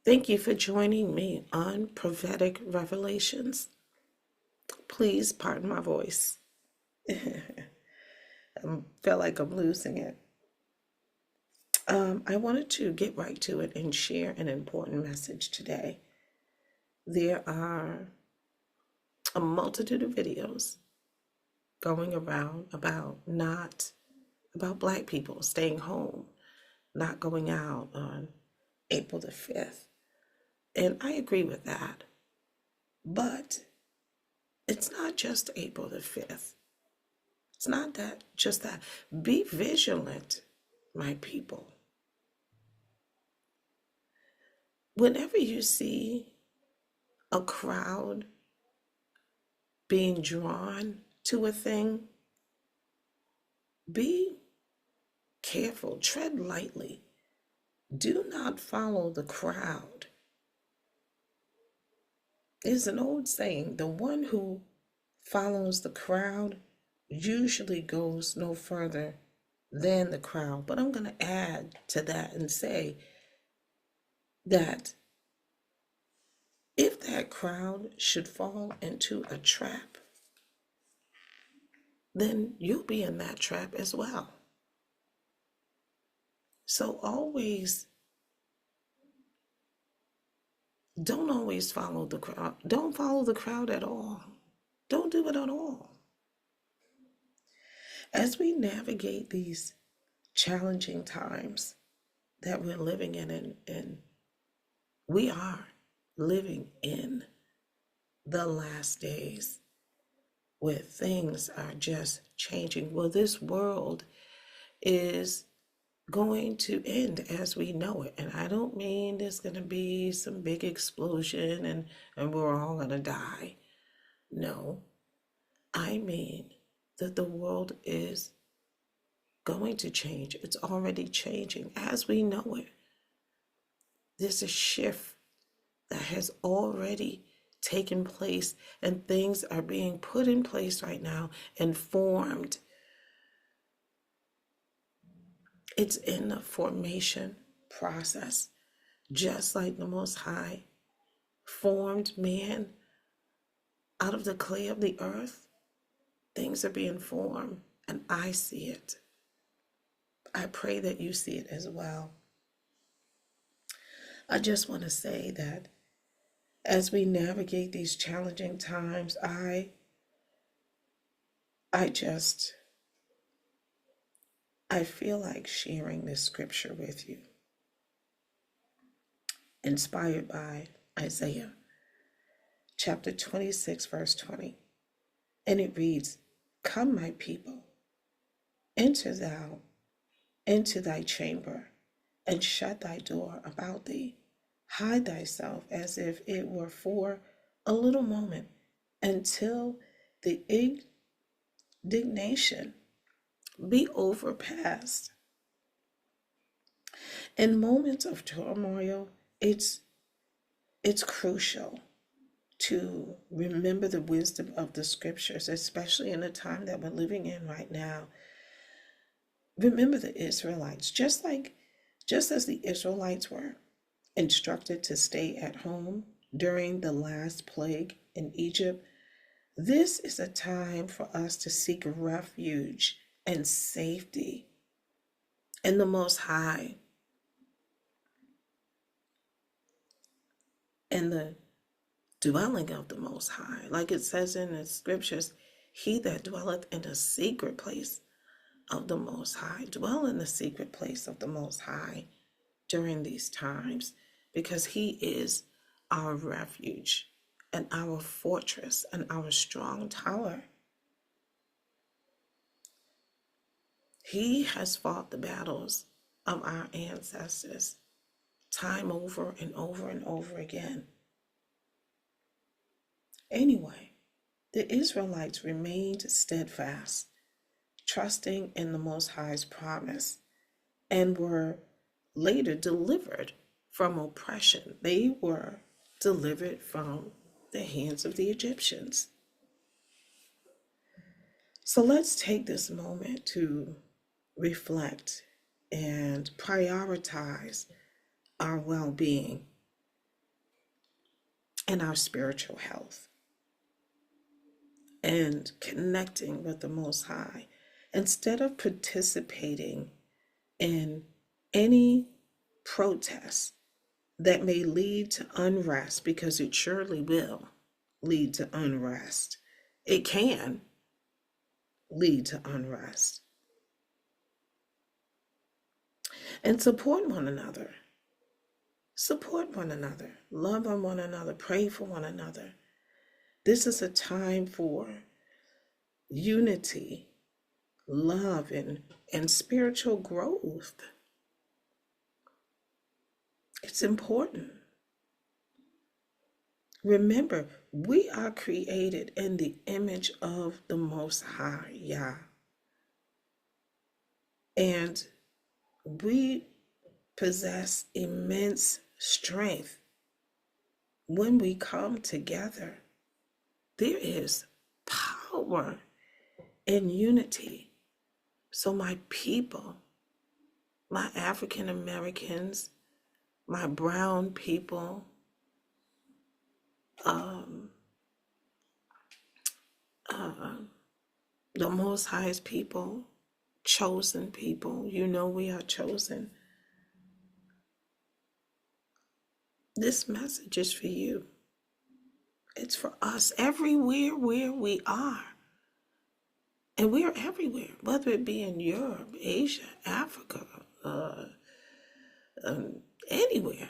Thank you for joining me on Prophetic Revelations. Please pardon my voice. I feel like I'm losing it. I wanted to get right to it and share an important message today. There are a multitude of videos going around about Black people staying home, not going out on April the 5th. And I agree with that. But it's not just April the 5th. It's not that, just that. Be vigilant, my people. Whenever you see a crowd being drawn to a thing, be careful, tread lightly. Do not follow the crowd. There's an old saying, the one who follows the crowd usually goes no further than the crowd. But I'm going to add to that and say that if that crowd should fall into a trap, then you'll be in that trap as well. So don't always follow the crowd. Don't follow the crowd at all. Don't do it at all. As we navigate these challenging times that we're living in, and we are living in the last days where things are just changing. Well, this world is going to end as we know it. And I don't mean there's going to be some big explosion and we're all going to die. No, I mean that the world is going to change. It's already changing as we know it. There's a shift that has already taken place, and things are being put in place right now and formed. It's in the formation process, just like the Most High formed man out of the clay of the earth. Things are being formed, and I see it. I pray that you see it as well. I just want to say that as we navigate these challenging times, I feel like sharing this scripture with you, inspired by Isaiah chapter 26, verse 20. And it reads, "Come, my people, enter thou into thy chamber, and shut thy door about thee. Hide thyself as if it were for a little moment, until the indignation be overpassed." In moments of turmoil, it's crucial to remember the wisdom of the scriptures, especially in the time that we're living in right now. Remember the Israelites, just as the Israelites were instructed to stay at home during the last plague in Egypt. This is a time for us to seek refuge and safety in the Most High, and the dwelling of the Most High. Like it says in the scriptures, he that dwelleth in the secret place of the Most High, dwell in the secret place of the Most High during these times, because he is our refuge and our fortress and our strong tower. He has fought the battles of our ancestors time over and over and over again. Anyway, the Israelites remained steadfast, trusting in the Most High's promise, and were later delivered from oppression. They were delivered from the hands of the Egyptians. So let's take this moment to reflect and prioritize our well-being and our spiritual health and connecting with the Most High instead of participating in any protest that may lead to unrest, because it surely will lead to unrest. It can lead to unrest. And support one another. Support one another. Love on one another. Pray for one another. This is a time for unity, love, and spiritual growth. It's important. Remember, we are created in the image of the Most High, Yah. And we possess immense strength when we come together. There is power in unity. So my people, my African Americans, my brown people, the Most High's people, chosen people, you know we are chosen. This message is for you. It's for us everywhere where we are. And we're everywhere, whether it be in Europe, Asia, Africa, anywhere,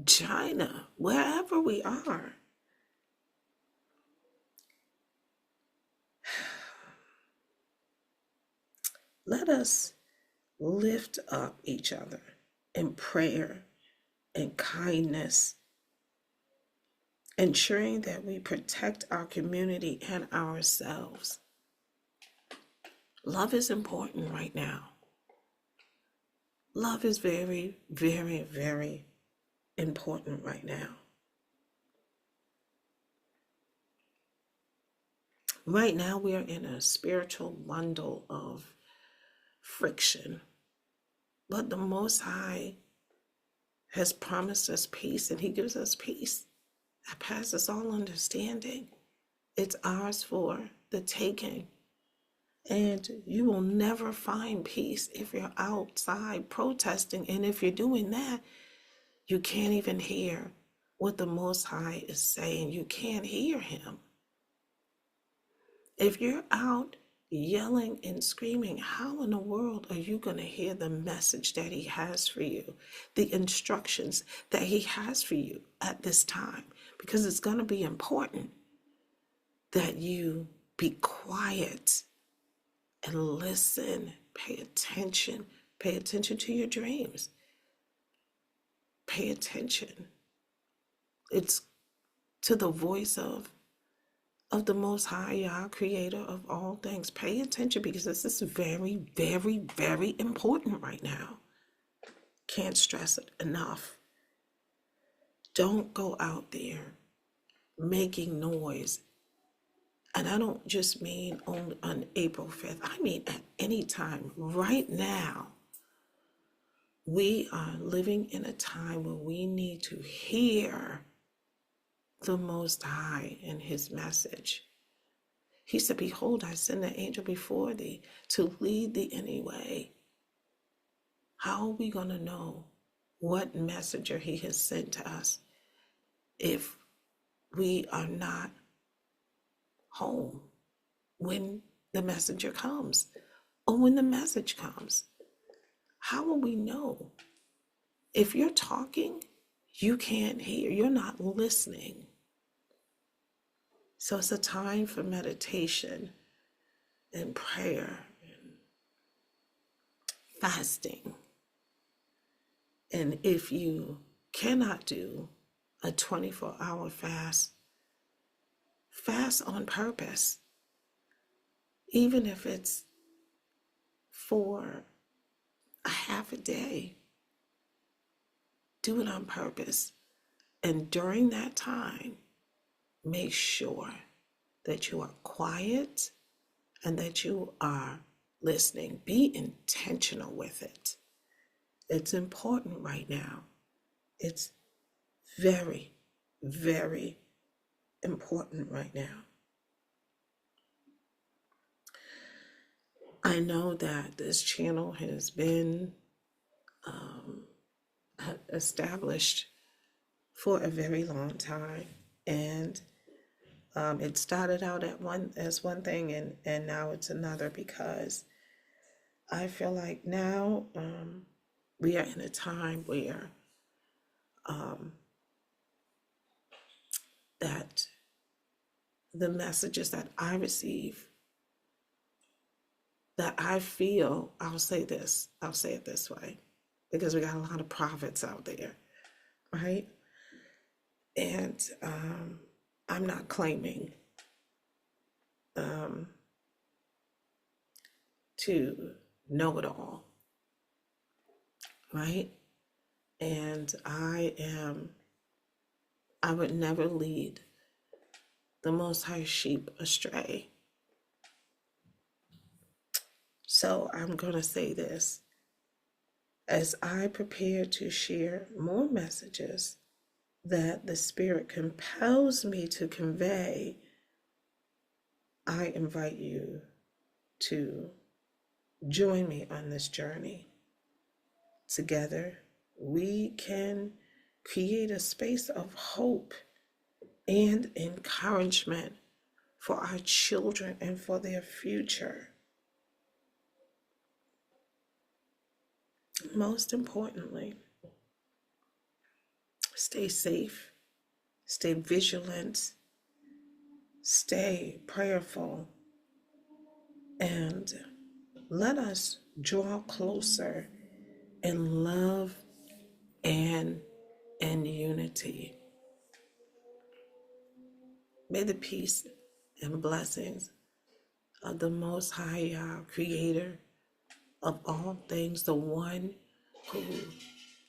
China, wherever we are. Let us lift up each other in prayer and kindness, ensuring that we protect our community and ourselves. Love is important right now. Love is very, very, very important right now. Right now, we are in a spiritual bundle of friction, but the Most High has promised us peace, and He gives us peace that passes all understanding. It's ours for the taking. And you will never find peace if you're outside protesting. And if you're doing that, you can't even hear what the Most High is saying. You can't hear Him. If you're out yelling and screaming, how in the world are you going to hear the message that He has for you, the instructions that He has for you at this time? Because it's going to be important that you be quiet and listen, pay attention to your dreams. Pay attention. It's to the voice of the Most High, Yah, creator of all things. Pay attention, because this is very, very, very important right now. Can't stress it enough. Don't go out there making noise. And I don't just mean on April 5th. I mean at any time. Right now, we are living in a time where we need to hear the Most High and His message. He said, behold, I send an angel before thee to lead thee in a way. How are we going to know what messenger He has sent to us if we are not home when the messenger comes or when the message comes? How will we know? If you're talking, you can't hear. You're not listening. So it's a time for meditation and prayer and fasting. And if you cannot do a 24-hour fast, fast on purpose. Even if it's for a half a day, do it on purpose. And during that time, make sure that you are quiet and that you are listening. Be intentional with it. It's important right now. It's very, very important right now. I know that this channel has been established for a very long time, and it started out as one thing, and now it's another, because I feel like now we are in a time where that the messages that I receive, that I feel, I'll say it this way, because we got a lot of prophets out there, right? And I'm not claiming to know it all, right? And I would never lead the Most High sheep astray. So I'm going to say this. As I prepare to share more messages that the Spirit compels me to convey, I invite you to join me on this journey. Together, we can create a space of hope and encouragement for our children and for their future. Most importantly, stay safe, stay vigilant, stay prayerful, and let us draw closer in love and in unity. May the peace and blessings of the Most High, Creator of all things, the one who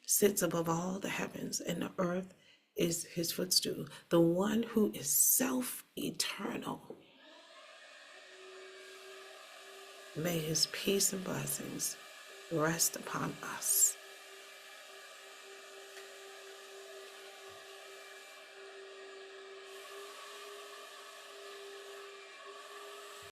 sits above all the heavens and the earth is his footstool, the one who is self-eternal. May his peace and blessings rest upon us.